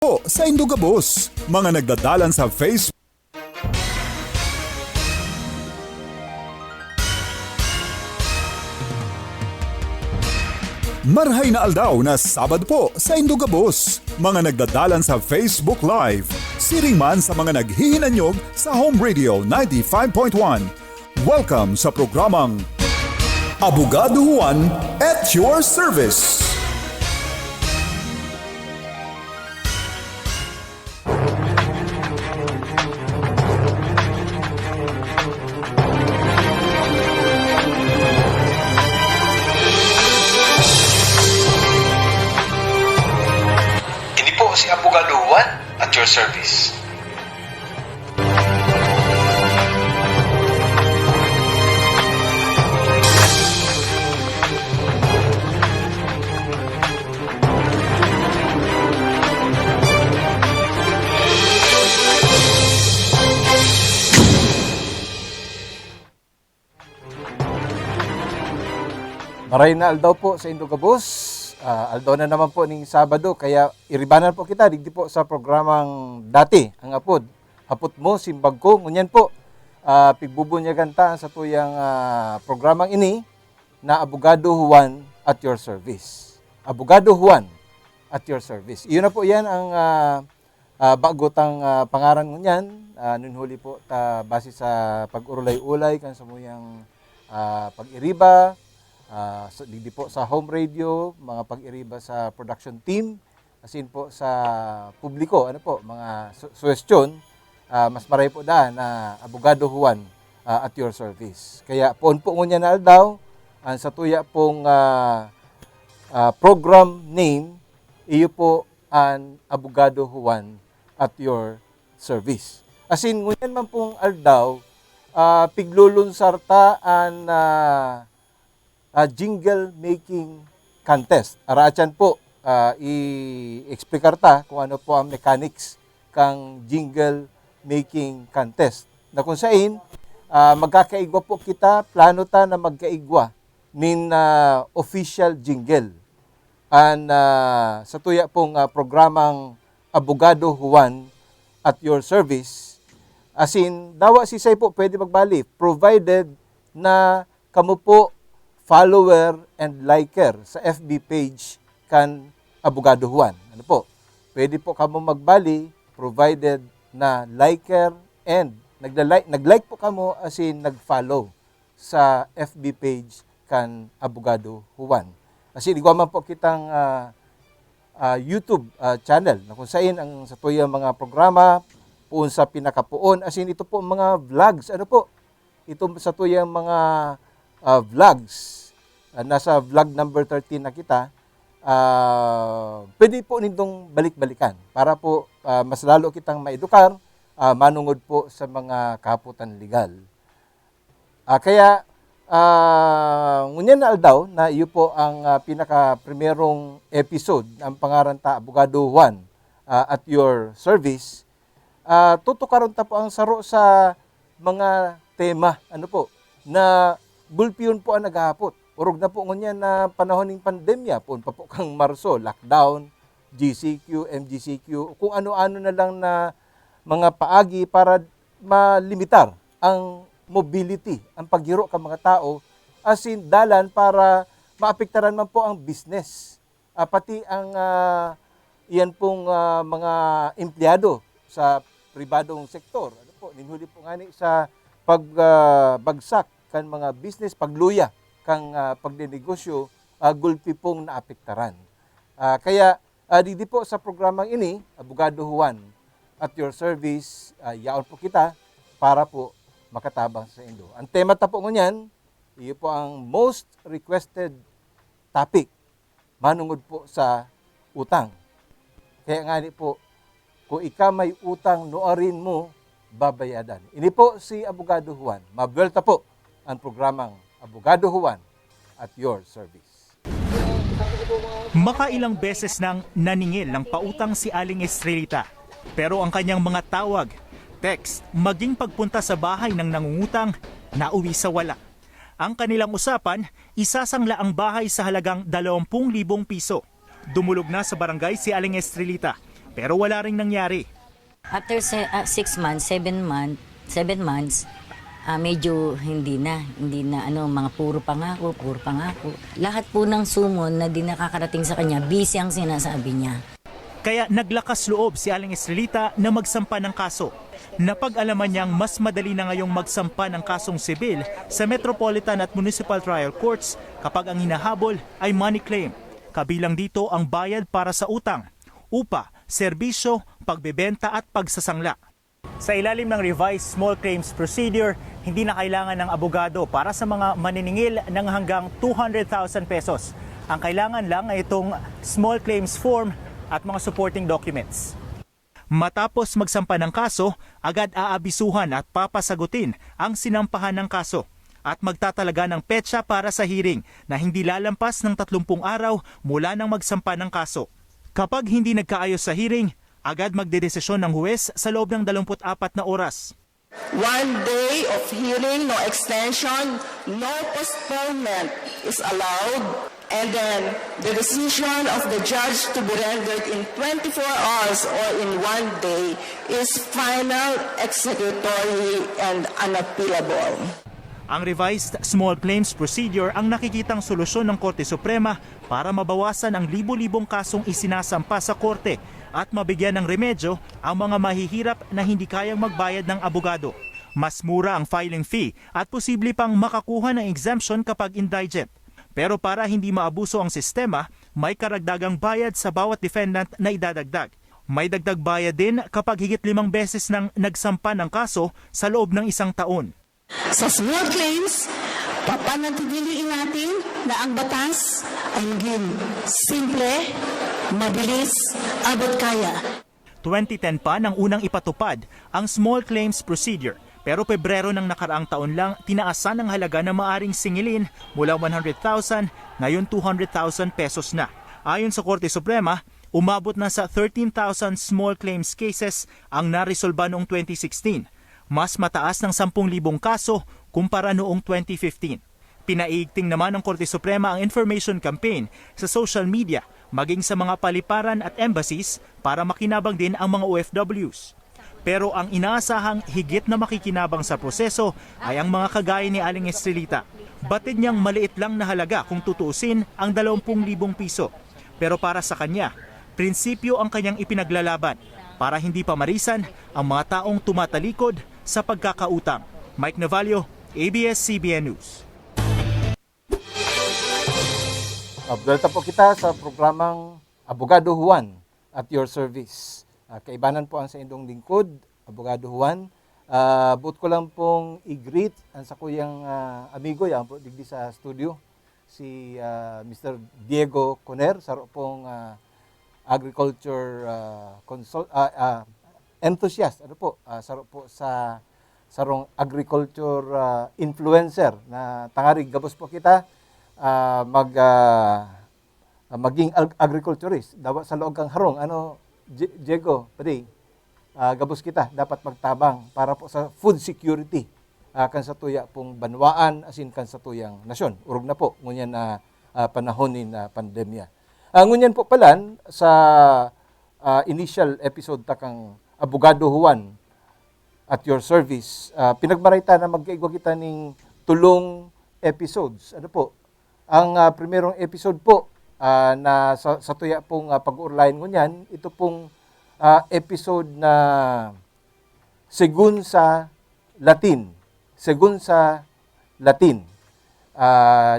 Po sa Indugabos, mga nagdadalan sa Facebook. Marhay na aldaw na Sabado po sa Indugabos, mga nagdadalan sa Facebook Live. Siring man sa mga naghihinanyog sa Home Radio 95.1. Welcome sa programang Abogado Juan at your service. Si Abogado Juan at your service. Maray na aldaw po sa Indugabos. Aldaw na naman po ning Sabado, kaya iribanan po kita digdi po sa programang dati ang apod. Hapot mo simbag ko, ngunyan po. Pigbubunyagan ta sa tuyang programang ini na Abogado Juan at your service. Abogado Juan at your service. Iyon na po yan ang bagotang pangaran ngunyan. Nunhuli po ta base sa pag-urulay-ulay kan sa muyang pag-iriba. Di po sa home radio, mga pag-iriba sa production team, asin po sa publiko, mga suwestyon, mas maray po na Abogado Juan at your service. Kaya poon po ngunya na aldaw, sa tuya pong program name, iyo po ang Abogado Juan at your service. Asin ngunyan man pong aldaw, piglulunsar ta ang jingle making contest. Arachan po, i-explicar ta kung ano po ang mechanics kang jingle making contest. Na kung sain, magkakaigwa po kita, plano ta na magkaigwa nin official jingle. And sa tuya pong programang Abogado Juan at your service, asin, dawa si say po pwede magbali, provided na kamo po follower and liker sa FB page kan Abogado Juan. Ano po? Pwede po kamo magbali provided na liker and nag-like po kamo asin nag-follow sa FB page kan Abogado Juan. Asin igwa man po kitang YouTube channel na kung saan ang sa tuyang mga programa puon sa pinakapuon asin ito po mga vlogs. Ano po? Ito sa tuyang mga vlogs. Nasa vlog number 13 na kita, pwede po nitong balik-balikan para po mas lalo kitang maedukar, manungod po sa mga kaputan legal. Kaya, ngunyan na aldaw na iyo po ang pinaka-primerong episode ng pangaran ta Abogado Juan at your service. Tutukaron ta po ang saro sa mga tema, na gulpiyon po ang naghahapot. Urog na po ngunyan na panahon ng pandemya, poon pa po kang Marso, lockdown, GCQ, MGCQ, kung ano-ano na lang na mga paagi para malimitar ang mobility, ang paghiro ka mga tao, asin dalan para maapektaran man po ang business. Pati ang iyan pong mga empleyado sa pribadong sektor. Ninhuli po nga sa pagbagsak kan mga business, pagluya kang pagdinegosyo, gulpi pong naapektaran. Kaya di po sa programang ini, Abogado Juan at your service, yaon po kita para po makatabang sa Indo. Ang tema ta po ngunyan, iyo po ang most requested topic, manungod po sa utang. Kaya nga po, kung ika may utang, noorin mo, babayadan. Ini po si Abogado Juan. Mabwelta po ang programang Abogado Juan at your service. Makailang beses nang naningil ng pautang si Aling Estrelita. Pero ang kanyang mga tawag, text, maging pagpunta sa bahay ng nangungutang, nauwi sa wala. Ang kanilang usapan, isasangla ang bahay sa halagang 20,000 piso. Dumulog na sa barangay si Aling Estrelita, pero wala ring nangyari. After 6 months, 7 months, medyo hindi na mga puro pangako. Lahat po ng sumon na di nakakarating sa kanya, busy ang sinasabi niya. Kaya naglakas loob si Aling Estrelita na magsampa ng kaso. Napag-alaman niyang mas madali na ngayong magsampa ng kasong sibil sa Metropolitan at Municipal Trial Courts kapag ang hinahabol ay money claim. Kabilang dito ang bayad para sa utang, upa, serbisyo, pagbebenta at pagsasangla. Sa ilalim ng revised small claims procedure, hindi na kailangan ng abogado para sa mga maniningil ng hanggang 200,000 pesos. Ang kailangan lang ay itong small claims form at mga supporting documents. Matapos magsampa ng kaso, agad aabisuhan at papasagutin ang sinampahan ng kaso at magtatalaga ng petsa para sa hearing na hindi lalampas ng 30 araw mula nang magsampa ng kaso. Kapag hindi nagkaayos sa hearing, agad magdedesisyon ng huwes sa loob ng 24 na oras. 1 day of hearing, no extension, no postponement is allowed. And then the decision of the judge to be rendered in 24 hours or in 1 day is final, executory, and unappealable. Ang revised small claims procedure ang nakikitang solusyon ng Korte Suprema para mabawasan ang libo-libong kasong isinasampa sa korte at mabigyan ng remedyo ang mga mahihirap na hindi kayang magbayad ng abogado. Mas mura ang filing fee at posible pang makakuha ng exemption kapag indigent. Pero para hindi maabuso ang sistema, may karagdagang bayad sa bawat defendant na idadagdag. May dagdag bayad din kapag higit 5 beses nang nagsampa ng kaso sa loob ng 1 taon. Sa small claims, papanatiliin natin na ang batas ay maging simple, mabilis, abot kaya. 2010 pa nang unang ipatupad ang small claims procedure. Pero Pebrero ng nakaraang taon lang, tinaasan ang halaga na maaring singilin mula 100,000, ngayon 200,000 pesos na. Ayon sa Korte Suprema, umabot na sa 13,000 small claims cases ang naresolba noong 2016. Mas mataas ng 10,000 kaso kumpara noong 2015. Pinaiigting naman ng Korte Suprema ang information campaign sa social media, maging sa mga paliparan at embassies para makinabang din ang mga OFWs. Pero ang inaasahang higit na makikinabang sa proseso ay ang mga kagaya ni Aling Estrelita. Batid niyang maliit lang na halaga kung tutuusin ang 20,000 piso. Pero para sa kanya, prinsipyo ang kanyang ipinaglalaban para hindi pa marisan ang mga taong tumatalikod sa pagkakautang. Mike Navalio, ABS-CBN News. Update po kita sa programang Abogado Juan at your service. Kaibanan po ang sa indong lingkod, Abogado Juan. But ko lang pong i-greet ang sa kuyang amigo yan po digdi sa studio, si Mr. Diego Conner, saro pong agriculture enthusiast. Ano po? Saro po sa sarong agriculture influencer na tangarig gabos po kita maging agriculturist. Dapat sa loob kang harong. Ano, Diego, pwede, gabos kita, dapat magtabang para po sa food security kan sa tuya pong banwaan asin kan sa tuyang nasyon. Urog na po, ngunyan na panahon ni pandemya. Ngunyan po palan sa initial episode takang Abogado Juan at your service, pinagmarita na magkaigwa kita ning tulong episodes. Ano po? Ang primerong episode po, na sa tuya pong pag-uurlayan ngunyan, ito pong episode na segun sa Latin. Segun sa Latin.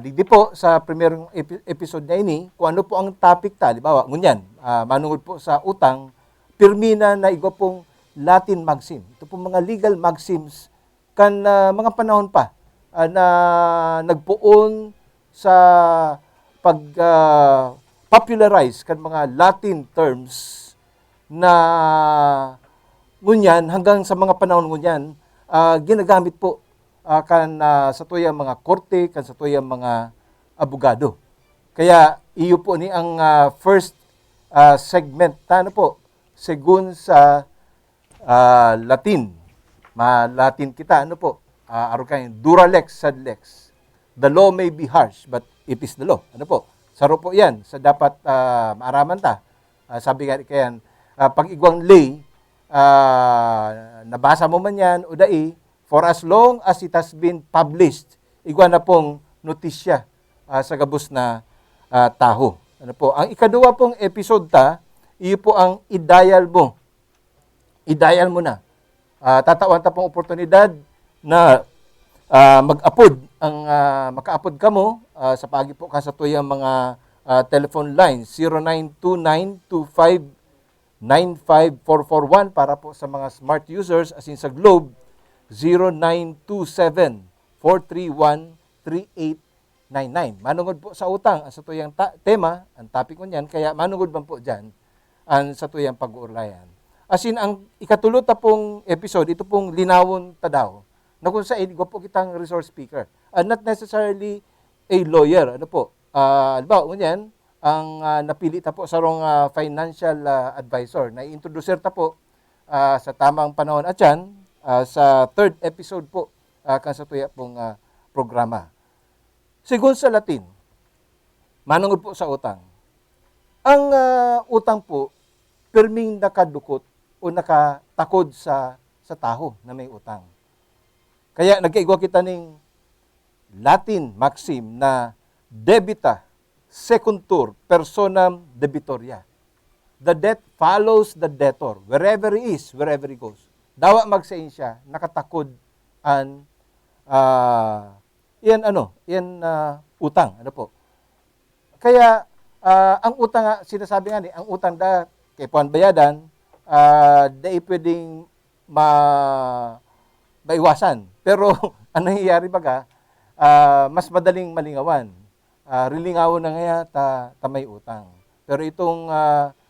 Digdi po sa primerong episode na ini, kung ano po ang topic ta, libawa, ngunyan, manungod po sa utang, pirmina na igwa pong Latin maxim. Ito pong mga legal maxims kan mga panahon pa na nagpuon sa pag-popularize kan mga Latin terms na ngunyan hanggang sa mga panahon ngunyan ginagamit po kan sa tuyang mga korte, kan sa tuyang mga abogado. Kaya iyo po ni ang first segment ano po segun sa Latin. Ma-Latin kita ano po aro kay dura lex sed lex. The law may be harsh but it is the law. Ano po? Saro po yan sa dapat maaraman ta. Sabi nga kayan, pag igwang lay, nabasa mo man yan o dai, for as long as it has been published, igwa na pong notisya sa gabos na taho. Ano po? Ang ikaduwa pong episode iyo po ang i-dial mo. I-dial mo na. Tatawan ta pong oportunidad na mag-upod ang maka-upod ka mo sa pagi po ka sa tuyang mga telephone lines 0929259541 para po sa mga smart users as in sa Globe 0927-431-3899. Manungod po sa utang sa tuyang tema, ang topic ko niyan, kaya manungod man po dyan ang sa tuyang pag-uulayan. As in, ang ikatulot na pong episode, ito pong linawon ta daw, na kung saan, po kitang resource speaker. Not necessarily a lawyer. Ano po? Halimbawa, ngunyan, ang napili ta po sa rong financial advisor, na i-introducer ta po sa tamang panahon at yan, sa third episode po, kan sa tuya pong programa. Sigun sa Latin, manungod po sa utang. Ang utang po, perming nakadukot o nakatakod sa taho na may utang. Kaya nagkaigwa kita ng Latin maxim na debita secuntur personam debitoria. The debt follows the debtor wherever he is, wherever he goes. Dawa magsain siya, nakatakod an utang. Ano po? Kaya ang utang nga, sinasabi nga ang utang kay puan bayadan, dahil pwedeng maiwasan. Pero, ang nangyayari baga, mas madaling malingawan. Rilingawan na nga ta may utang. Pero itong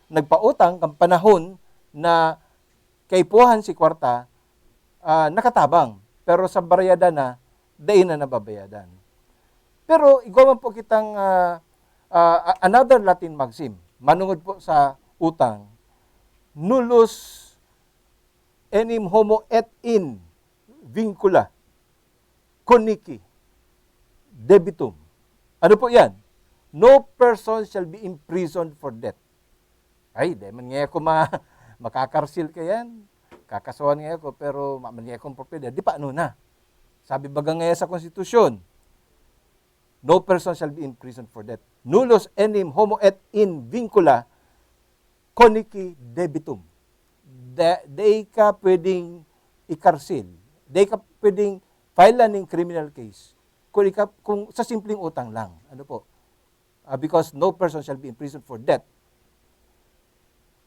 nagpautang, kang panahon na kay puhan si kwarta, nakatabang. Pero sa barayada na, dahil na nababayadan. Pero, igawan po kitang another Latin maxim. Manungod po sa utang, nullus enim homo et in vincula conici debitum. Ano po yan? No person shall be imprisoned for debt. Ay, di man nga ako makakarsil ka yan. Kakasuhan nga ako, pero man nga akong propiedad. Di pa ano na? Sabi baga nga sa konstitusyon, no person shall be imprisoned for debt. Nullus enim homo et in vincula conici debitum. Di ka pwedeng ikarsil. Di ka pwedeng file ng criminal case. Kung sa simpleng utang lang. Ano po? Because no person shall be imprisoned for debt.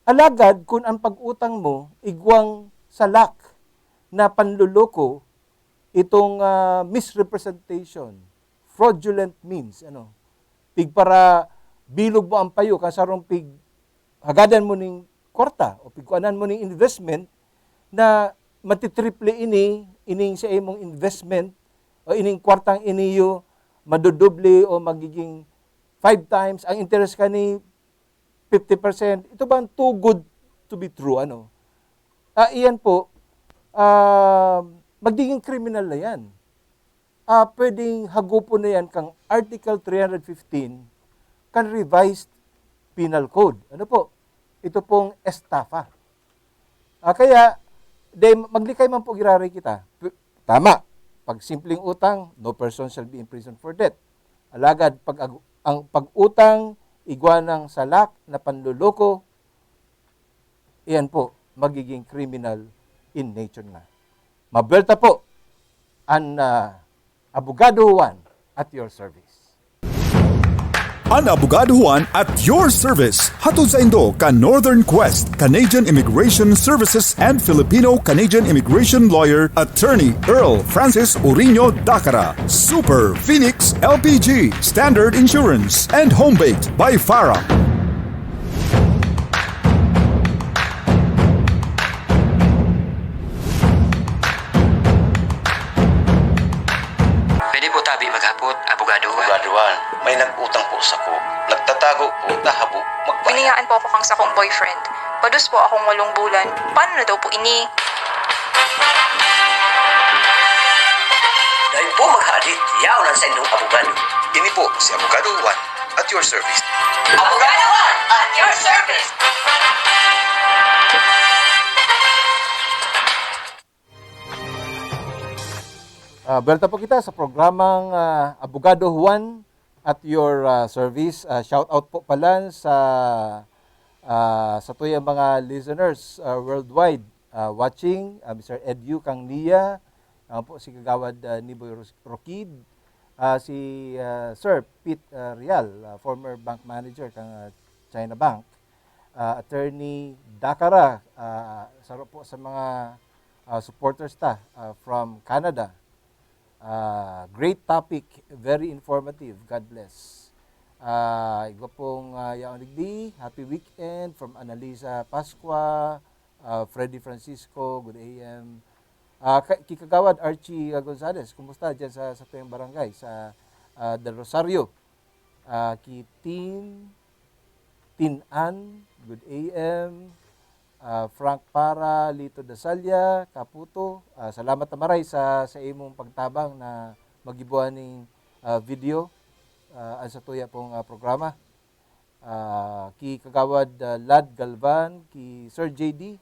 Alagad, kung ang pag-utang mo, igwang salak na panluloko, itong misrepresentation, fraudulent means, pig para bilog mo ang payo, kasarong pig hagadan mo ning kwarta o pigkuanan mo ning investment na matitriple ining sa imong investment o ining kwartang iniyo madudoble o magiging 5 times ang interest ka ni 50%. Ito ba too good to be true? Iyan po, magiging criminal na yan. Pwedeng hagupon na yan kang Article 315 kan revised penal code. Ano po? Ito pong estafa. Kaya, maglikay man po girari kita. Tama. Pag simpleng utang, no person shall be imprisoned for debt. Alagad, ang pag-utang, igwanang salak na panluloko, iyan po, magiging criminal in nature na. Mabelta po, ang Abogado Juan at your service. Ang Abogado Juan at your service. Hatod sa Indo ka Northern Quest, Canadian Immigration Services and Filipino-Canadian Immigration Lawyer, Attorney Earl Francis Urino Dacara. Super Phoenix LPG, Standard Insurance, and Home-Baked by Farah. Pwede po tabi maghapot, abogado. Graduan, may nag-utang po sa ko. Nagtatago po, nahabo, magbayad. Biniyaan po ako kang sakong boyfriend. Padus po akong 8 bulan. Paano na daw po ini? Dahil po maghadit, yaw lang sa inyong abogado. Ini po si Abogado Juan at your service. Abogado Juan at your service! Welcome po kita sa programang Abogado Juan at your service. Shout out po pala sa tuyang mga listeners worldwide watching. Mr. Edu Kang Nia, po si Kagawad Niboy Rokid, si Sir Pete Rial, former bank manager kang China Bank, Attorney Dakara, saro po sa mga supporters from Canada. Great topic, very informative. God bless. Igo pong Yaon Ligdi, happy weekend from Annalisa Pasqua, Freddy Francisco, good AM. Kikagawad Archie Gonzalez, kumusta dyan sa tuyong barangay, sa Del Rosario. Tinan, good AM. Frank Para, Lito Dasalya, Kaputo, salamat na maray sa imong pagtabang na magibuan ng video sa tuya pong programa. Ki Kagawad Lad Galvan, ki Sir JD,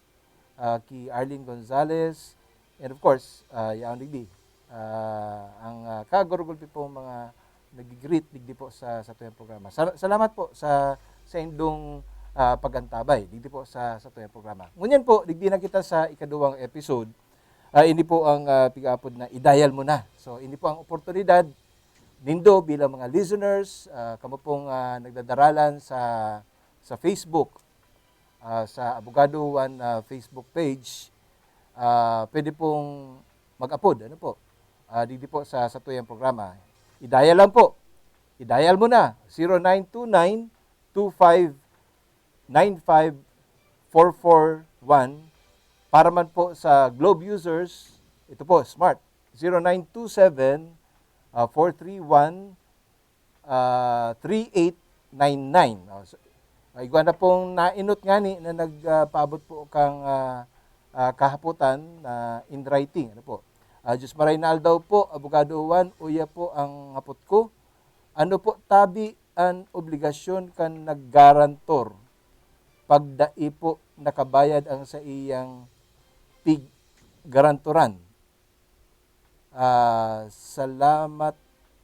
ki Arlene Gonzalez, and of course, Yaon Ligdi. Ang kagurugulpi po mga nag-greet digdi po sa tuyang programa. Salamat po sa indong pagantabay digdi po sa tuyang programa. Ngunyan po, digdi na kita sa ikaduwang episode. Ini po ang pig-upload na i-dial mo na. So, ini po ang oportunidad nindo bilang mga listeners, kamo pong nagdadaralan sa Facebook, sa Abogado Juan Facebook page, pwede pong mag-upload. Ano po? Digdi po sa tuyang programa. I-dial lang po. I-dial mo na. 0929-25-95441. Para man po sa Globe users, ito po, smart. 0927-431-3899. Iguan na pong nainot nga ni na nagpaabot po kang kahaputan in writing. Ano po? Diyos maray na daw po, Abogado Juan, uya po ang hapot ko. Ano po tabi ang obligasyon kan naggarantor pagdai po nakabayad ang sa iyang garantoran. Salamat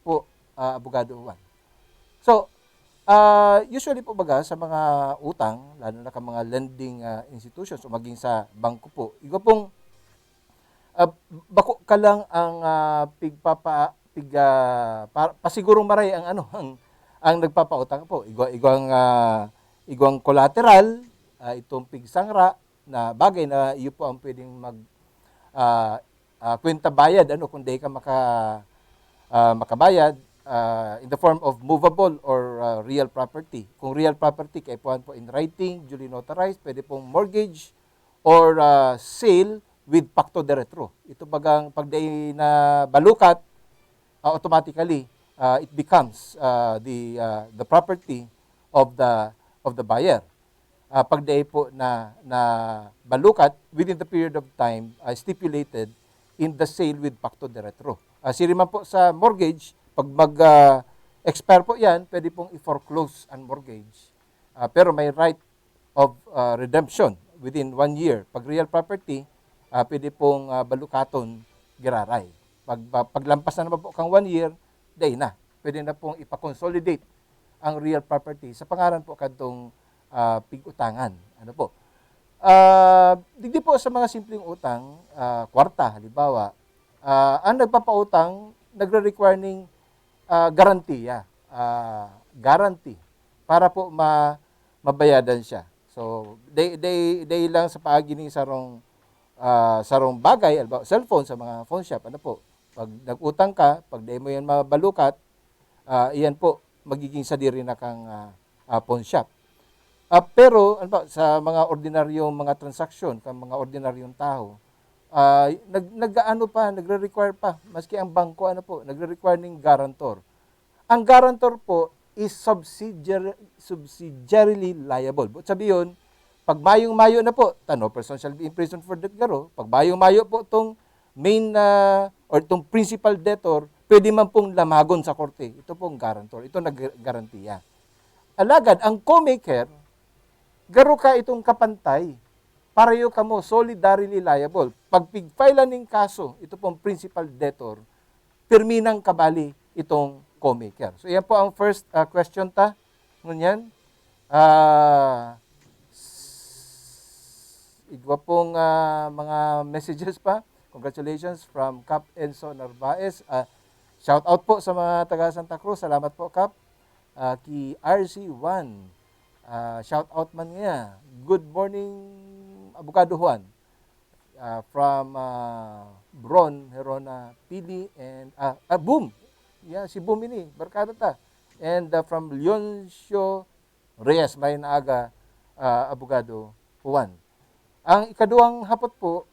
po, Abogado Juan. So, usually po baga sa mga utang, lalo na ka mga lending institutions o maging sa bangko po, igo pong bako ka lang ang pasigurong maray ang ang nagpapautang po. Igwang collateral, itong pigsangra na bagay na iyo po ang pwedeng kwenta bayad kung di ka makabayad in the form of movable or real property. Kung real property, kay po in writing, duly notarized, pwede pong mortgage or sale with pacto de retro. Ito bagang pagday na balukat, automatically it becomes the property of the buyer. Pagday po na balukat within the period of time stipulated in the sale with pacto de retro. Siriman po sa mortgage, pag mag-expire po yan, pwede pong i-foreclose ang mortgage. Pero may right of redemption within 1 year. Pag real property, pwede pong balukaton giraray. Paglampas na naman po kang 1 year, day na. Pwede na pong ipakonsolidate ang real property sa pangalan po kadtong pig-utangan. Ano po? Digdi po sa mga simpleng utang, kwarta, halimbawa, ang nagpapautang, nagre-require ng garantiya. Guarantee para po mabayadan siya. So, day lang sa paagi ni sarong bagay, alba, cellphone sa mga phone shop, ano po, pag nag-utang ka, pag di mo yan mabalukat, iyan po, magiging sadiri na kang phone shop. Pero, ano po, sa mga ordinaryong mga transaksyon, kang mga ordinaryong tao, nagre-require pa, maski ang bangko, ano po, nagre-require ng guarantor. Ang guarantor po is subsidiarily liable. But sabi yun, pag mayong-mayo na po, no person shall be imprisoned for debt garo. Pag mayong-mayo po itong main or itong principal debtor, pwede man pong lamagon sa korte. Ito pong guarantor. Ito nag-garantiya. Alagad, ang co-maker, garo ka itong kapantay. Pareho ka mo, solidarily liable. Pag pigfailan ng kaso, ito pong principal debtor, perminang kabali itong co-maker. So yan po ang first question ta. Ngunyan. Igwa pong mga messages pa. Congratulations from Cap Enzo Narvaez. Shout out po sa mga taga Santa Cruz. Salamat po, Cap. Ki RC1. Shout out man niya. Good morning, Abogado Juan. From Bron, Herona, Pili, and Boom. Yeah, si Boom ini. Barkada ta. And from Leoncio Reyes, may naaga, Abogado Juan. Ang ikaduhang hapot po,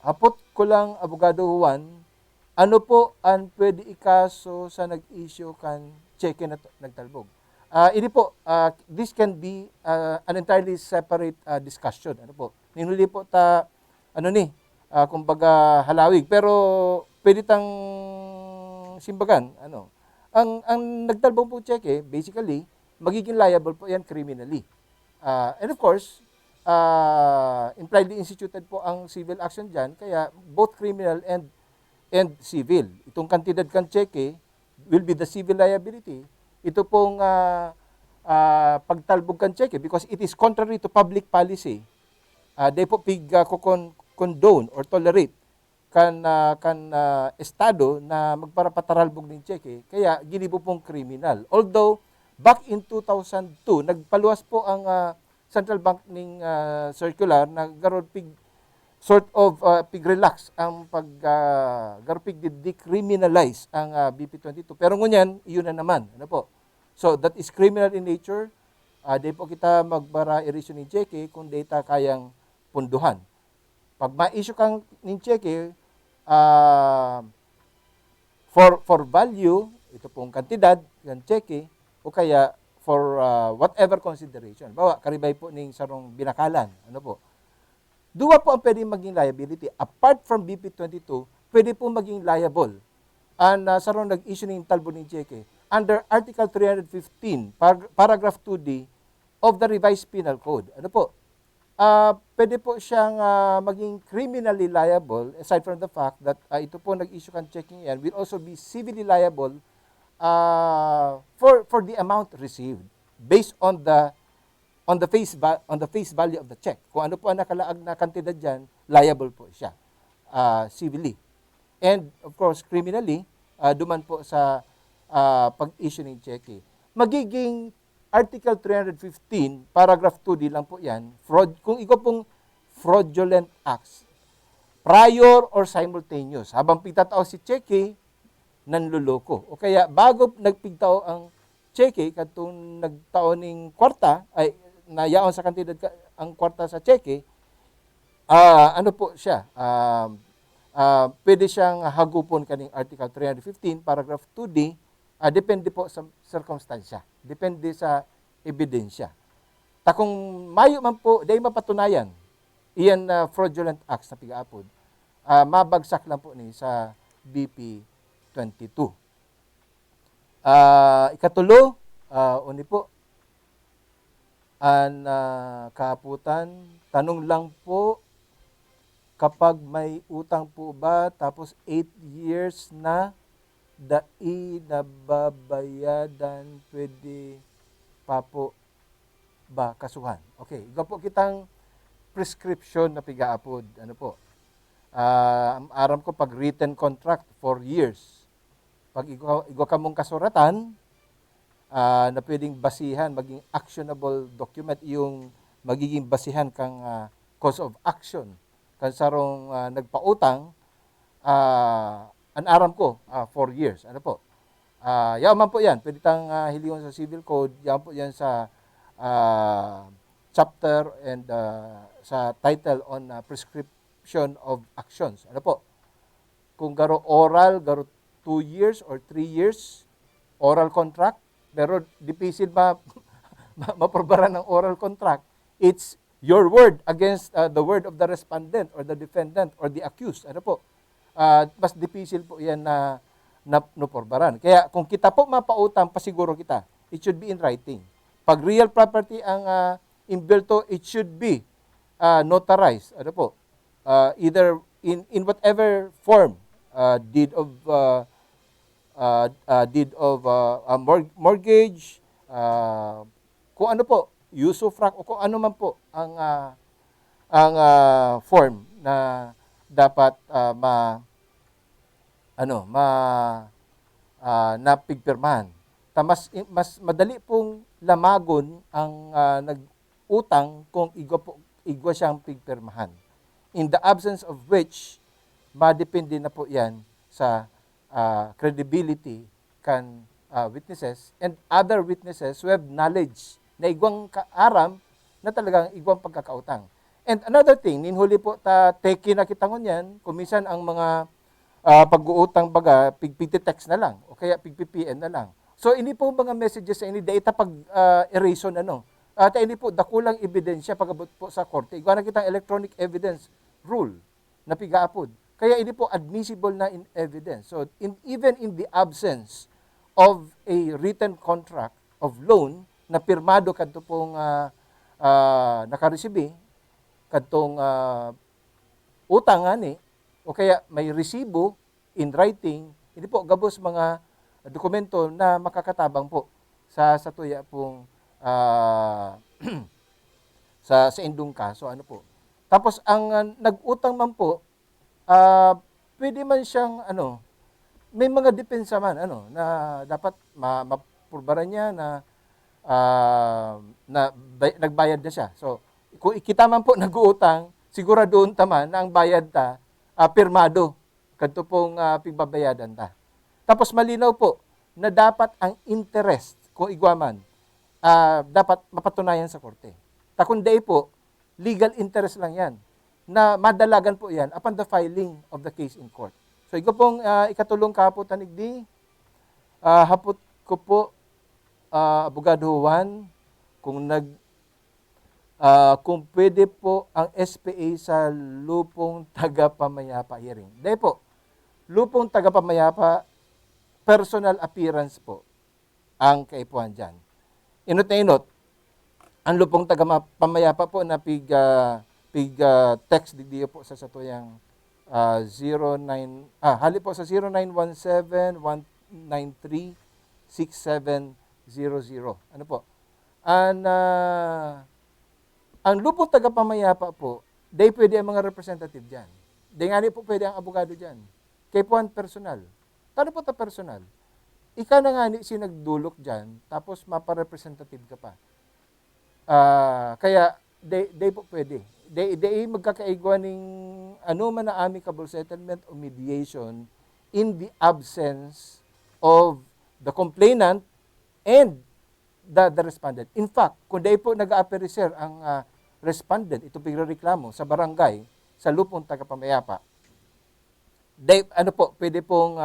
hapot ko lang, Abogado Juan, ano po ang pwede ikaso sa nag-issue kan cheque na nagtalbog? Ini po, this can be an entirely separate discussion. Ano po? Ninuli po ta, kumbaga halawig. Pero pwede tang simbagan. Ang nagtalbog po cheque, basically, magiging liable po yan criminally. And of course, impliedly instituted po ang civil action dyan, kaya both criminal and civil. Itong kantidad kan cheque will be the civil liability. Ito pong pagtalbog kan cheque because it is contrary to public policy. They po condone or tolerate kan estado na magparapataralbog ng cheque, kaya ginibo pong criminal. Although back in 2002, nagpaluwas po ang Central Bank ng circular na garon pig-relax ang garpig decriminalize ang BP22. Pero ngunyan, iyon na naman. Ano po? So, that is criminal in nature. Di po kita magbara i-issue ng cheque kung data kayang punduhan. Pag ma-issue kang ng cheque, for value, ito pong kantidad, yung cheque, o kaya for whatever consideration. Bawa, karibay po ng sarong binakalan. Ano po? Dua po ang pwedeng maging liability. Apart from BP22, pwede po maging liable ang sarong nag-issue ng talbo ng cheque under Article 315, Paragraph 2D of the Revised Penal Code. Ano po? Pwede po siyang maging criminally liable aside from the fact that ito po nag-issue kang checking yan will also be civilly liable for the amount received based on the face value of the check. Kung ano po ang nakalaag na kantidad diyan, liable po siya civilly. And of course, criminally, duman po sa pag-issue ng cheque. Magiging Article 315, Paragraph 2D lang po yan, kung ikaw pong fraudulent acts, prior or simultaneous, habang pigtatao si cheque, nanluloko. O kaya, bago nagpigtao ang cheque, katong nagtao ng kwarta, ay nayaon sa kantidad ang kwarta sa cheque, ano po siya, pwede siyang hagupon kaning Article 315, Paragraph 2D, depende po sa circumstansya. Depende sa ebidensya. Takong mayo man po, dahil mapatunayan, iyan na fraudulent acts na pigaapod, mabagsak lang po ni sa BP 22. Ikatulo, uni po, ang kahaputan, tanong lang po, kapag may utang po ba, tapos 8 years na, nababayadan, pwede pa po ba kasuhan? Okay, ikaw po kitang prescription na pigaapod. Ano po? Aram ko pag written contract 4 years. Pag ikaw ka mong kasuratan, na pwedeng basihan, maging actionable document, yung magiging basihan kang cause of action. Kan sarong nagpautang, ang aram ko, 4 years. Ano po? Yaman po yan. Pwede tang hilingon sa civil code. Yaman po yan sa chapter and sa title on prescription of actions. Ano po? Kung garo oral, garo 2 years or 3 years, oral contract, pero dipisil maprobaran ng oral contract, it's your word against the word of the respondent or the defendant or the accused. Ano po? Mas difficile po yan na porbaran. Kaya kung kita po mapautang, pasiguro kita, it should be in writing. Pag real property ang imbelto, it should be notarized. Ano po? Either in whatever form mortgage, kung ano po, usufruct o kung ano man po ang form na dapat napigpirmahan. Mas madali pong lamagon ang nag-utang kung igwa siyang pigpirmahan. In the absence of which, madepende na po yan sa credibility kan witnesses and other witnesses who have knowledge na igwang kaaram na talagang igwang pagkakautang. And another thing, ninhuli po teki na kita ngunyan, kumisan ang mga pag-uutang baga, pigpiti-text na lang o kaya pigpi-PM na lang. So, ini po mga messages sa ini data pag-erason At ini po dakulang ebidensya pagabot po sa korte. Igwa na kitang electronic evidence rule na pigaapod. Kaya ini po admissible na in evidence. So, even in the absence of a written contract of loan na pirmado kadto pong nakaresibi, kadtong utang ani, o kaya may resibo in writing, hindi po gabos mga dokumento na makakatabang po sa tuya pong sa indong kaso. Ano po. Tapos ang nag-utang man po, pwede man siyang may mga depensa man na dapat mapurbaran niya na nagbayad na siya. So kung kita man po nag-uutang, siguraduhon taman na ang bayad pirmado kadto pong pigbabayadan ta. Tapos malinaw po na dapat ang interest kung igwaman dapat mapatunayan sa korte. Takunday po legal interest lang yan na madalagan po yan upon the filing of the case in court. So iko pong ikatulong kapo tanigdi hapot ko po Abogado Juan kung pwede po ang SPA sa lupong tagapamayapa hearing. Dahil po, lupong tagapamayapa, personal appearance po ang kaipuan dyan. Inot na inot, ang lupong tagapamayapa po na text di po sa satuyang 09 hali po sa 0917-193-6700. Ano po? Ang lupong tagapamayapa po, pwede ang mga representative dyan. Nga po pwede ang abogado dyan. Kay puan personal. Tano po ta personal? Ika na nga sinagdulok dyan, tapos mapa-representative ka pa. Kaya, po pwede. Magkakaigwa ng man na amicable settlement o mediation in the absence of the complainant and the respondent. In fact, kung dahil po nag-a-appear ang respondent, ito pigreklamo sa barangay, sa lupong tagapamayapa, pwede pong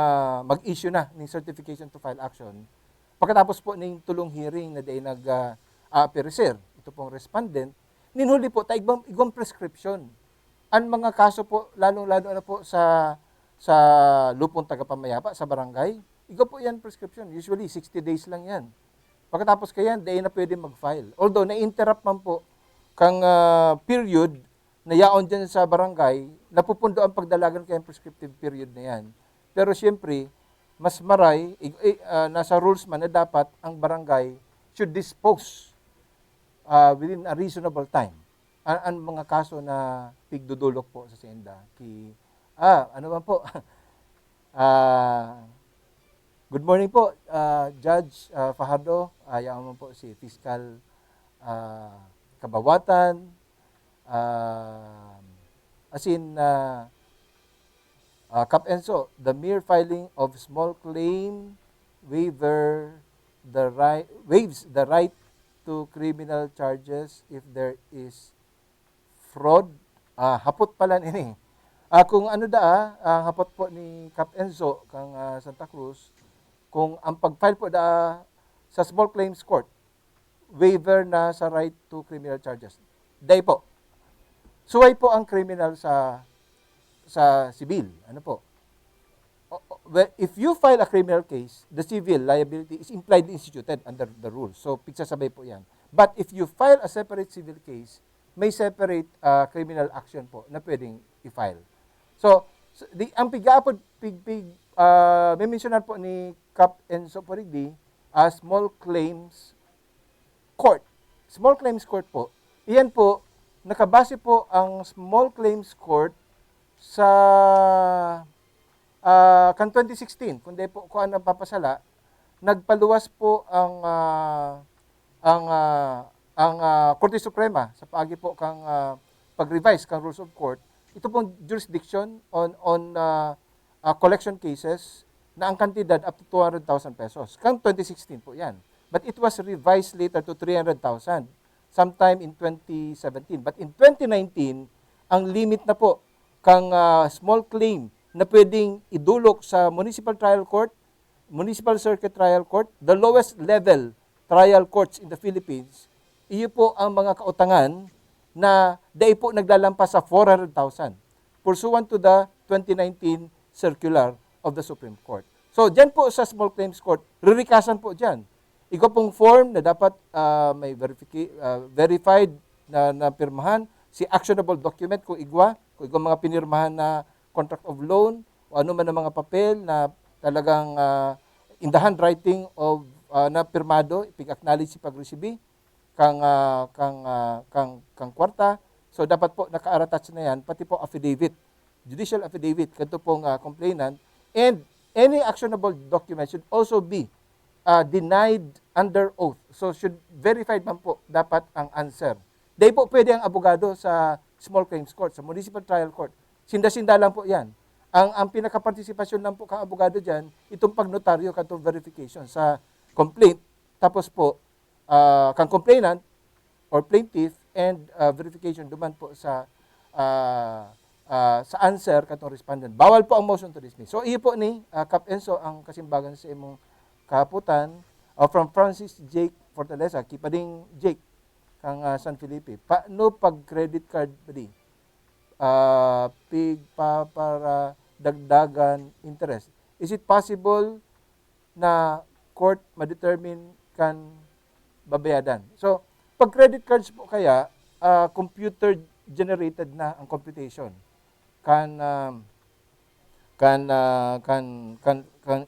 mag-issue na ng certification to file action. Pagkatapos po ng tulong hearing na dahil nag-a-appear, ito pong respondent, ninhuli po, igwang prescription. Ang mga kaso po, lalong-lalo po sa lupong tagapamayapa, sa barangay, igwa po yan prescription. Usually, 60 days lang yan. Pagkatapos kayan, dahil na pwede mag-file. Although, na-interrupt man po kang period na yaon dyan sa barangay, napupundo ang pagdalagan kayang prescriptive period na yan. Pero siyempre, mas maray, nasa rules man na dapat ang barangay should dispose within a reasonable time. Ang mga kaso na pigdudulok po sa senda. Ano ba po? Good morning po, Judge Fajardo. Ayaw mo po si Fiscal Kabawatan. Kap Enzo, the mere filing of small claim waives the right to criminal charges if there is fraud. Hapot pala ini. Kung ang hapot po ni Kap Enzo kang Santa Cruz, kung ang pag-file po sa small claims court, waiver na sa right to criminal charges. Day po. Suway po ang criminal sa civil. Ano po? If you file a criminal case, the civil liability is impliedly instituted under the rules. So, pigsasabay po yan. But if you file a separate civil case, may separate criminal action po na pwedeng i-file. So, So, ang pig-aapod, may mentionan po ni Cap Enzo Porigdi, small claims court. Small claims court po. Iyan po, nakabase po ang small claims court sa kan 2016, kundi po kung ano papasala, nagpaluwas po ang Korte Suprema sa paagi po kang pag-revise kang rules of court. Ito pong jurisdiction on collection cases na ang kantidad up to 200,000 pesos. Kang 2016 po yan. But it was revised later to 300,000 sometime in 2017. But in 2019, ang limit na po kang small claim na pwedeng idulok sa municipal trial court, municipal circuit trial court, the lowest level trial courts in the Philippines, iyo po ang mga kautangan na dahil po naglalampas sa 400,000 pursuant to the 2019 circular of the Supreme Court. So, dyan po sa small claims court, ririkasan po dyan. Ikaw pong form na dapat may verified na pirmahan, si actionable document kung igwa mga pinirmahan na contract of loan, o ano man ang mga papel na talagang in the handwriting of na pirmado, ipig-acknowledge si pag-resibi, kang kwarta. So, dapat po naka-attach na yan, pati po affidavit, judicial affidavit, kanto pong complainant, and any actionable document should also be denied under oath. So, should verified man po dapat ang answer. Dahil po pwede ang abogado sa small claims court, sa municipal trial court. Sinda-sinda lang po yan. Ang pinaka-participasyon lang po kang abogado dyan, itong pagnotaryo, katong verification sa complaint, tapos po, kang complainant or plaintiff, and verification duman po sa answer katong respondent. Bawal po ang motion to dismiss. So, iyo po ni Cap Enzo ang kasimbagan sa imong kahaputan from Francis Jake Fortaleza, kipading Jake kang San Felipe. Paano pag credit card pwede? Para dagdagan interest. Is it possible na court ma-determine kan babayadan? So, pag credit cards po kaya, computer generated na ang computation. Kan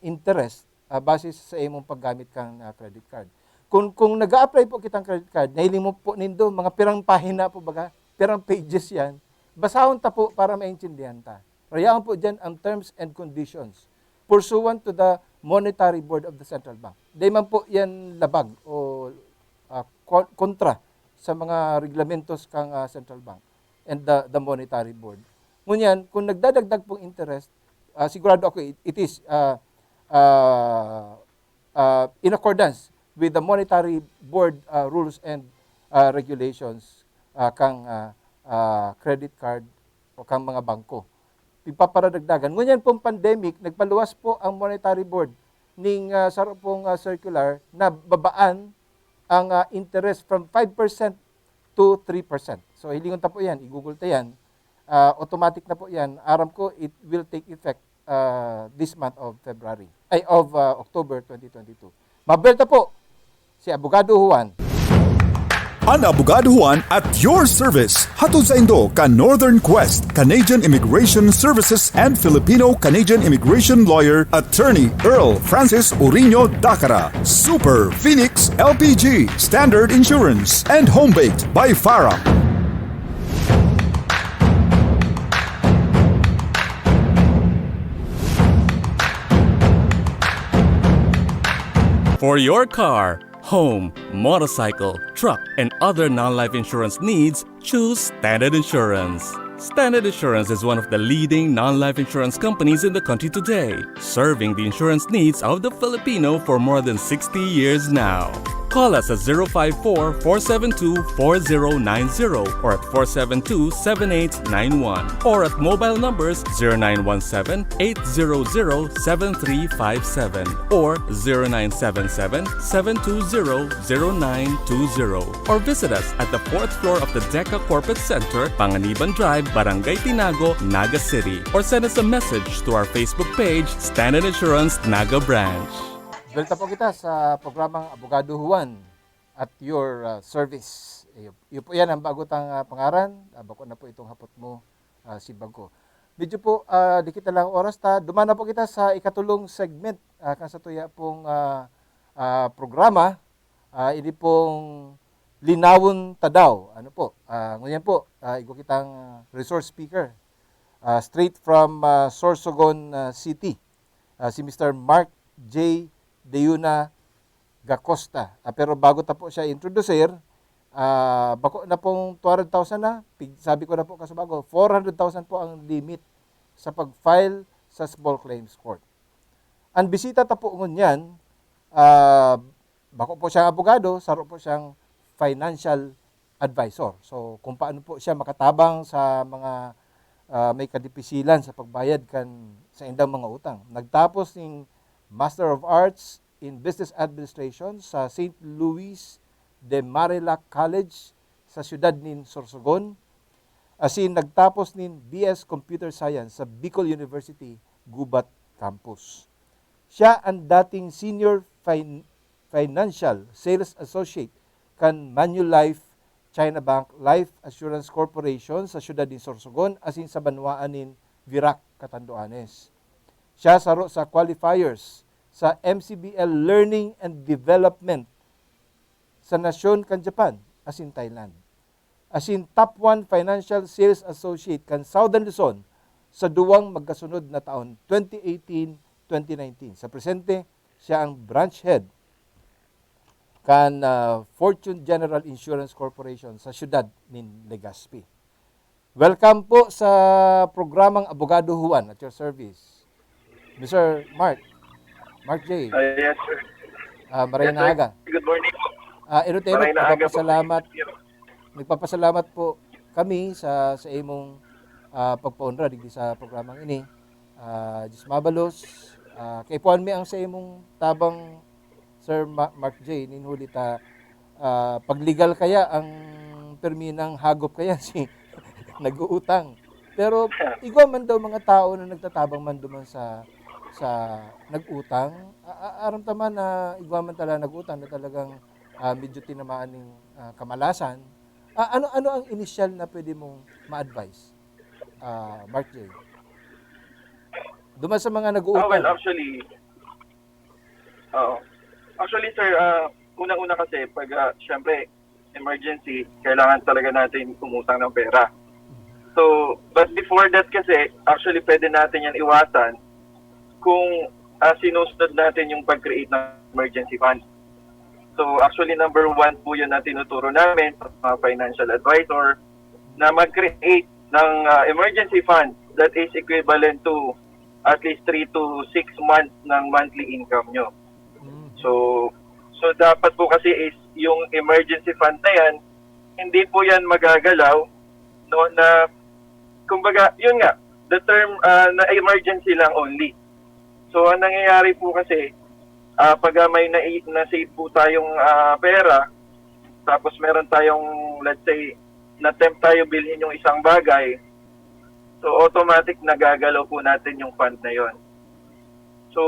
interest base sa imong paggamit kang credit card. Kung nag-a-apply po kitang credit card, nahiling mo po nindo mga pirang pahina po baga, pirang pages yan, basahon ta po para maintindihan ta. Rayaan po dyan ang terms and conditions pursuant to the Monetary Board of the Central Bank. Di man po yan labag o kontra sa mga reglamentos kang Central Bank and the Monetary Board. Ngunyan, kung nagdadagdag pong interest, sigurado ako it is in accordance with the Monetary Board rules and regulations kang credit card o kang mga bangko. Ipaparadagdagan. Ngunyan pong pandemic, nagpaluwas po ang Monetary Board ning sa pong circular na babaan ang interest from 5% to 3%. So, hilingon ta po yan, i-google ta yan. Automatic na po yan. Aram ko, it will take effect this month of October 2022. Mabelta po si Abogado Juan. Ang Abogado Juan at your service. Hatod sa Indo ka Northern Quest, Canadian Immigration Services and Filipino-Canadian Immigration Lawyer, Attorney Earl Francis Urino Dacara, Super Phoenix LPG, Standard Insurance, and Home-Baked by Farah. For your car, home, motorcycle, truck, and other non-life insurance needs, choose Standard Insurance. Standard Insurance is one of the leading non-life insurance companies in the country today, serving the insurance needs of the Filipino for more than 60 years now. Call us at 054-472-4090 or at 472-7891 or at mobile numbers 0917-800-7357 or 0977-720-0920 or visit us at the 4th floor of the DECA Corporate Center, Panganiban Drive, Barangay Tinago, Naga City, or send us a message to our Facebook page, Standard Insurance Naga Branch. Welta po kita sa programang Abogado Juan at your service. Iyo po yan ang bagotang pangaran. Bako na po itong hapot mo si Bago. medyo po di kita lang oras ta. Dumana po kita sa ikatulong segment kan sa tuya pong programa. Ini pong linawon tadaw. Ano po? Ngunyan po, igo kitang resource speaker. Straight from Sorsogon City. Si Mr. Mark J. Deuna Gacosta. Pero bago ta po siya introducer, bako na pong 200,000 na. Sabi ko na po kasabago, 400,000 po ang limit sa pag-file sa small claims court. Ang bisita ta po ngunyan, bako po siyang abogado, saro po siyang financial advisor. So kung paano po siya makatabang sa mga may kadipisilan sa pagbayad kan sa indang mga utang. Nagtapos ng Master of Arts in Business Administration sa St. Louis de Marilac College sa siyudad nin Sorsogon. Asin nagtapos nin BS Computer Science sa Bicol University, Gubat Campus. Siya ang dating Senior Financial Sales Associate kan Manulife China Bank Life Assurance Corporation sa siyudad ni Sorsogon asin sa banwaan nin Virac, Catanduanes. Siya saro sa qualifiers sa MCBL Learning and Development sa nasyon kan Japan asin Thailand. Asin top 1 Financial Sales Associate kan Southern Luzon sa duwang magkasunod na taon 2018-2019. Sa presente, siya ang branch head kan Fortune General Insurance Corporation sa siyudad nin Legazpi. Welcome po sa programang Abogado Juan at your service. Mr. Mark J. Yes, sir. Maray na aga. Good morning po. Erot, nagpapasalamat po kami sa imong pagpaunra digdi sa programang ini. Diyos mabalos. Kay puan mi ang sa imong tabang Sir Mark J. Ninhuli ta pagligal kaya ang terminang hagop kaya si nag-uutang. Pero igwa man daw mga tao na nagtatabang man duman sa nag-utang, aram tama na igwa man tala nag-utang na talagang medyo tinamaan ng kamalasan. Ano ang initial na pwede mong ma-advise, Mark J? Duman sa mga nag-uutang. Well, actually, sir, unang-una kasi, pag, syempre, emergency, kailangan talaga natin umutang ng pera. So, but before that kasi, actually, pwede natin yan iwasan kung sinusunod natin yung pag-create ng emergency fund. So, actually, number 1 po yun na tinuturo namin sa mga financial advisor na mag-create ng emergency fund that is equivalent to at least 3 to 6 months ng monthly income nyo. So dapat po kasi is yung emergency fund na yan, hindi po yan magagalaw, no, na kumbaga, yun nga, the term na emergency lang only. So ang nangyayari po kasi, pag may na-save po tayong pera, tapos meron tayong, let's say, na-tempt tayo bilhin yung isang bagay, so automatic nagagalaw po natin yung fund na yon. So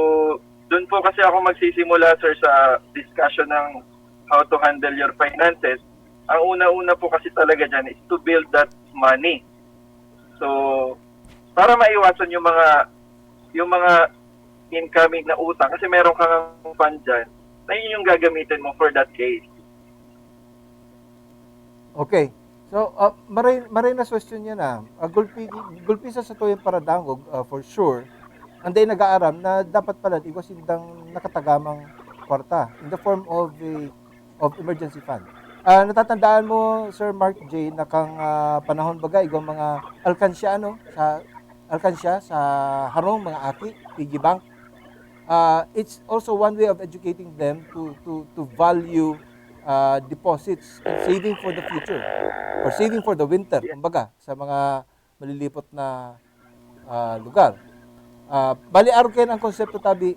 doon po kasi ako magsisimula, sir, sa discussion ng how to handle your finances. Ang una-una po kasi talaga dyan is to build that money. So, para maiwasan yung mga incoming na utang, kasi meron kang fund dyan, na yun yung gagamitin mo for that case. Okay. So, maray na question niya na. Gulpi sa tuyang paradangog, for sure, anday nag-aaram na dapat pala iwas indang nakatagamang kwarta in the form of emergency fund. Natatandaan mo, Sir Mark J, na kang panahon baga igong mga alkansya sa harong mga aki, piggy bank. It's also one way of educating them to value deposits and saving for the future or saving for the winter, kumbaga, sa mga malilipot na lugar. Bali araw kayo ang konsepto tabi,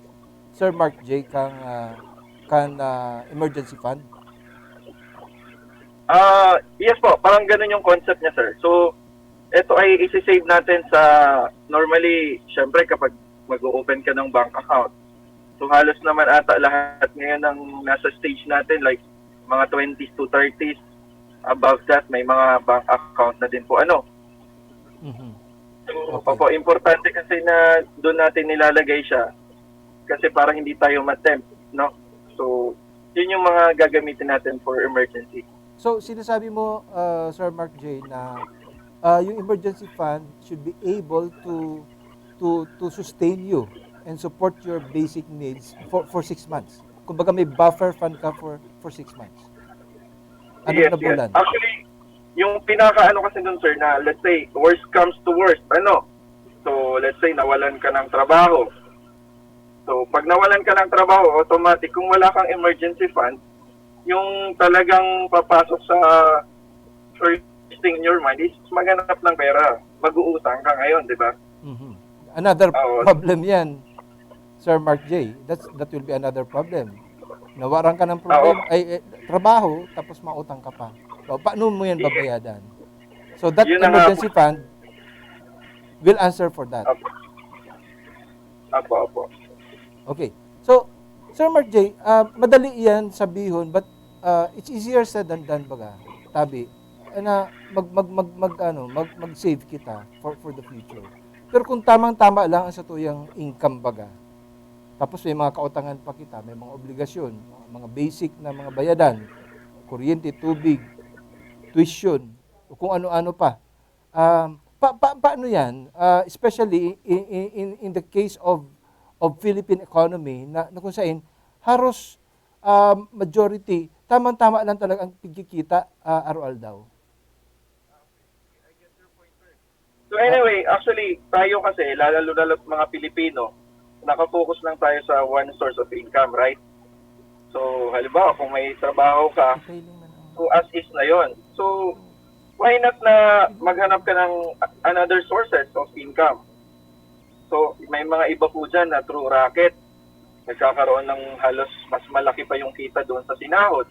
Sir Mark J, kan emergency fund? Yes po, parang ganun yung concept niya, sir. So, ito ay isi-save natin sa, normally, syempre kapag mag-open ka ng bank account. So, halos naman ata lahat ngayon ng nasa stage natin, like mga 20s to 30s, above that, may mga bank account na din po. Mm-hmm. Okay. Opo, importante kasi na doon natin nilalagay siya kasi para hindi tayo matempt, no? So, yun yung mga gagamitin natin for emergency. So, sinasabi mo, Sir Mark J, na yung emergency fund should be able to sustain you and support your basic needs for 6 months. Kumbaga may buffer fund ka for 6 months. Ano na bulan? Actually, yung pinaka-ano kasi dun, sir, na let's say, worst comes to worst, ano? So, let's say, nawalan ka ng trabaho. So, pag nawalan ka ng trabaho, automatic, kung wala kang emergency fund, yung talagang papasok sa first thing in your mind is maghanap ng pera. Mag-uutang ka ngayon, di ba? Mhm. Another problem yan, Sir Mark J. That will be another problem. Nawaran ka ng problem, trabaho, tapos mautang ka pa. So, paano mo yan babayadan? So, that Yun ang emergency fund will answer for that. Apo. Okay. So, Sir Mark J, madali yan sabihon, but it's easier said than done baga. Tabi, na mag-save kita for the future. Pero kung tamang-tama lang ang satuyang income baga, tapos may mga kautangan pa kita, may mga obligasyon, mga basic na mga bayadan, kuryente, tubig, tuition, o kung ano-ano pa. Paano yan? Especially in the case of Philippine economy na kung saan halos majority, tamang-tama lang talaga ang pagkikita araw-al daw. So anyway, actually, tayo kasi, lalo mga Pilipino, nakafocus lang tayo sa one source of income, right? So, halimbawa, kung may trabaho ka, so as is na yon. So, why not na maghanap ka ng another sources of income? So, may mga iba po dyan na through racket, nagkakaroon ng halos mas malaki pa yung kita doon sa sinahod.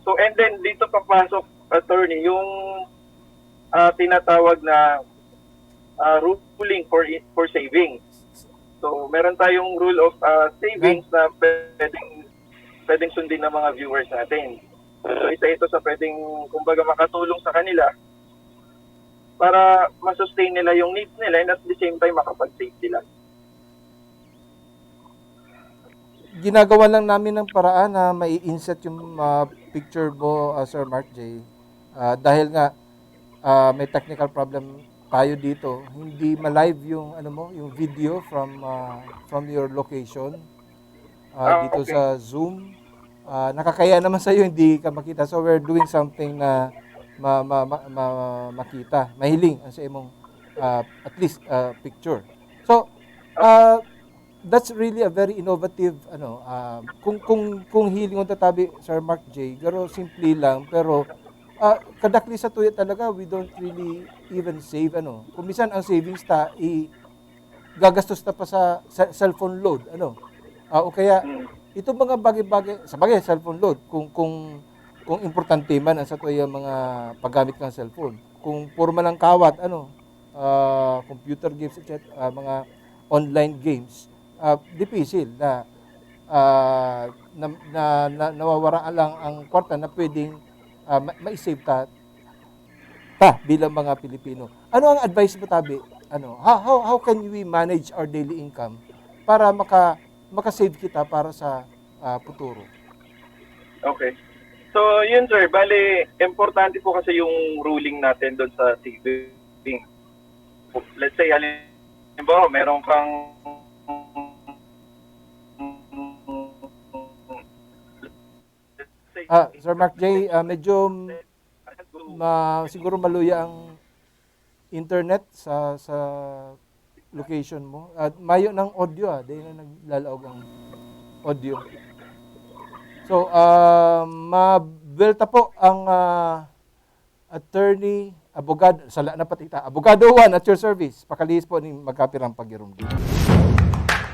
So, and then dito papasok, attorney, yung tinatawag na ruling for savings. So, meron tayong rule of savings na pwedeng sundin ng mga viewers natin. So, isa ito sa pwedeng, kumbaga, makatulong sa kanila para masustain nila yung needs nila and at the same time makapag-save sila. Ginagawa lang namin ng paraan na mai-insert yung picture mo, Sir Mark J. Dahil nga may technical problem tayo dito, hindi ma-live yung yung video from your location dito okay. sa Zoom. Nakakaya naman sa iyo hindi ka makita. So we're doing something na makita. Mahiling ang sa imong at least picture. So that's really a very innovative kung hiling on tatabi, Sir Mark J. Pero simple lang, pero kadakli sa tuya talaga, we don't really even save kung minsan ang savings gagastos ta pa sa cellphone load o kaya ito mga bagay-bagay sa bagay cellphone load kung importante man ang sa tuya mga paggamit ng cellphone, kung purma lang kawat computer games etc., mga online games, difficile na nawawara lang ang kwarta na pwedeng ma-save ta bilang mga Pilipino. Ano ang advice mo tabi? How can we manage our daily income para maka-save kita para sa futuro? Okay. So, yun sir, bali, importante po kasi yung ruling natin doon sa saving. Let's say, halimbawa, meron kang Sir Mark J, medyo siguro maluya ang internet sa location mo. At mayo ng audio dahil na naglalaog ang audio. So, mabelta po ang attorney, abogado, sala na patita, abogado Juan at your service. Pakalihis po ni magkapirang pag-irum dito.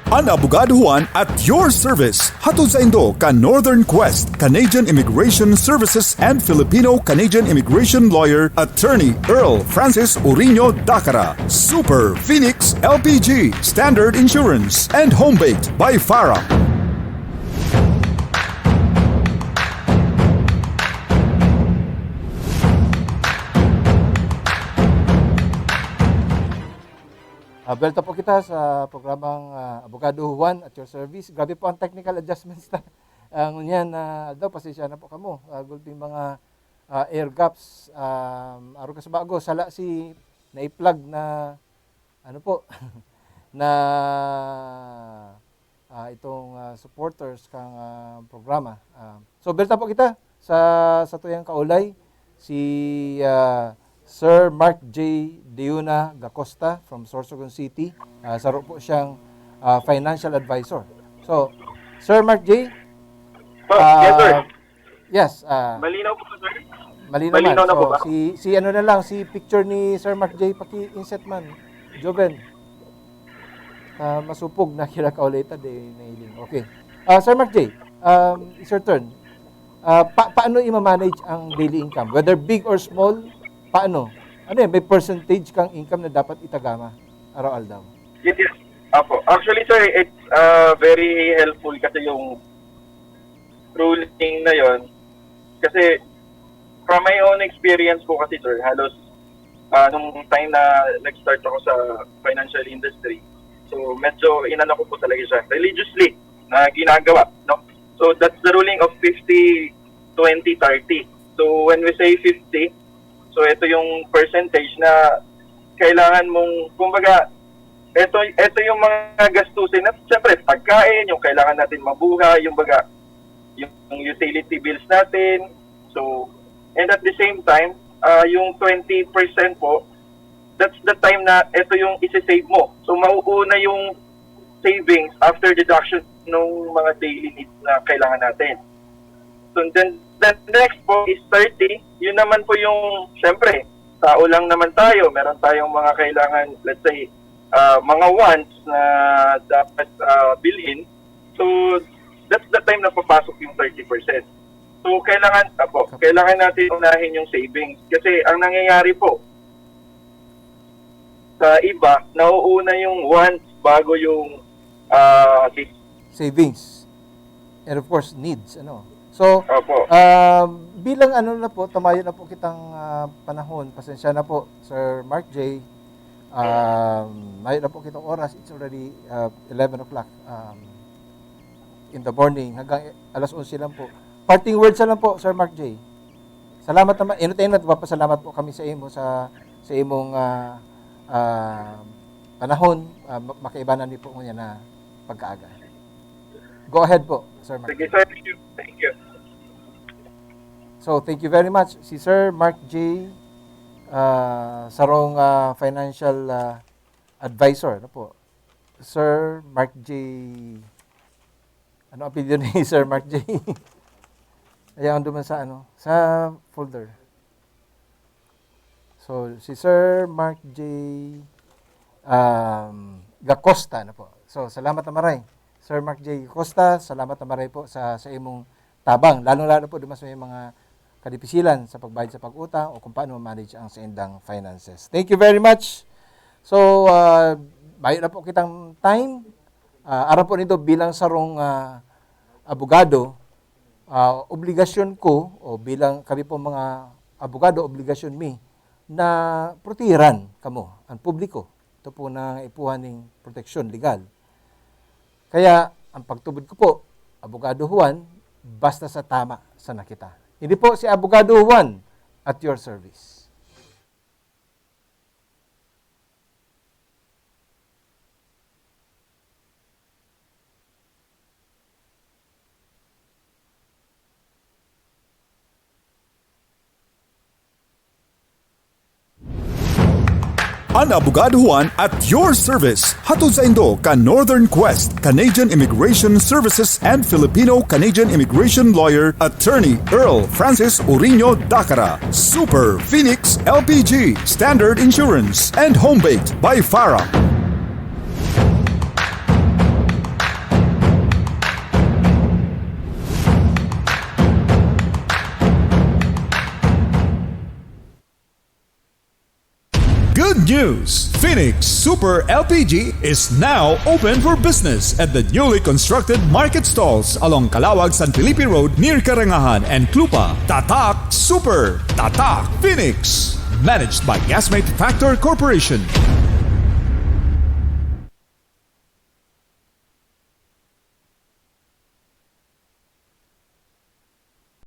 Ang Abogado Juan at your service. Hatod sa Indo ka Northern Quest, Canadian Immigration Services and Filipino-Canadian Immigration Lawyer, Attorney Earl Francis Urino Dacara, Super Phoenix LPG, Standard Insurance, and Home-Baked by Farah. Welta po kita sa programang Abogado Juan at your service. Grabe po ang technical adjustments na ngunyan daw pasensya na po kamo. Gulting mga air gaps aro ka sa bago sala si na-plug na ano po na itong supporters kang programa. So belta po kita sa tuyang kaulay si Sir Mark J. Deuna Gacosta from Sorsogon City. Saro po siyang financial advisor. So, Sir Mark J. Yes, sir. Yes. Malinaw po, sir. Malinaw na po ba? Si ano na lang, si picture ni Sir Mark J. Paki-inset man. Joven. Masupog na kira ka ulit. Okay. Sir Mark J., it's your turn. Paano i-manage ang daily income? Whether big or small, paano? Ano may percentage kang income na dapat itagama araw-aldaw? Yes. Apo. Actually, sir, it's very helpful kasi yung ruling na yon. Kasi from my own experience po kasi, sir, halos nung time na nag-start ako sa financial industry, so medyo inano ko po talaga siya religiously na ginagawa, no? So that's the ruling of 50, 20, 30. So when we say 50, so ito yung percentage na kailangan mong, kumbaga, ito yung mga gastusin na siyempre pagkain, yung kailangan natin mabuhay, yung baga, yung utility bills natin. So, and at the same time, yung 20% po, that's the time na ito yung isi-save mo. So, mauuna yung savings after deduction ng mga daily needs na kailangan natin. So, then, the next po is 30. Yun naman po yung, syempre, tao lang naman tayo. Meron tayong mga kailangan, let's say, mga wants na dapat bilhin. So, that's the time na papasok yung 30%. So, kailangan natin unahin yung savings. Kasi ang nangyayari po, sa iba, nauuna yung wants bago yung savings. And of course, needs. So, bilang na po, tamayo na po kitang panahon. Pasensya na po, Sir Mark J. Mayo na po kitang oras. It's already 11 o'clock in the morning. Hanggang alas 11 lang po. Parting words lang po, Sir Mark J. Salamat naman. Entertainment, papasalamat po kami sa imo sa imong panahon. Makaibanan niyo po niya na pagkaaga. Go ahead po, Sir Mark. Sige, sir. Thank you. So, thank you very much. Si Sir Mark J. Sarong financial advisor. Ano po? Sir Mark J. Ano apelyido ni Sir Mark J? Ayan duman sa sa folder. So, si Sir Mark J. Gacosta na po. So, salamat na maray. Sir Mark J. Gacosta, salamat na maray po sa imong tabang. Lalo po dumas may mga kadipisilan sa pagbayad sa pag-utang o kung paano manage ang sendang finances. Thank you very much. So, bayad na po kitang time. Aram po nito bilang sarong abogado, obligasyon ko, o bilang kami po mga abogado, obligasyon mi, na protiran kamo, ang publiko. Ito po na ipuhan ng proteksyon legal. Kaya, ang pagtubod ko po, Abogado Juan, basta sa tama sa nakita. Hindi po si Abogado Juan at your service. Ang Abogado Juan at your service. Hatod sa Indo ka Northern Quest, Canadian Immigration Services and Filipino-Canadian Immigration Lawyer, Attorney Earl Francis Uriño Dacara. Super Phoenix LPG, Standard Insurance, and Homebaked by Farah. Good news! Phoenix Super LPG is now open for business at the newly constructed market stalls along Calawag San Felipe Road near Karangahan and Clupa. Tatak Super! Tatak Phoenix! Managed by Gasmate Factor Corporation.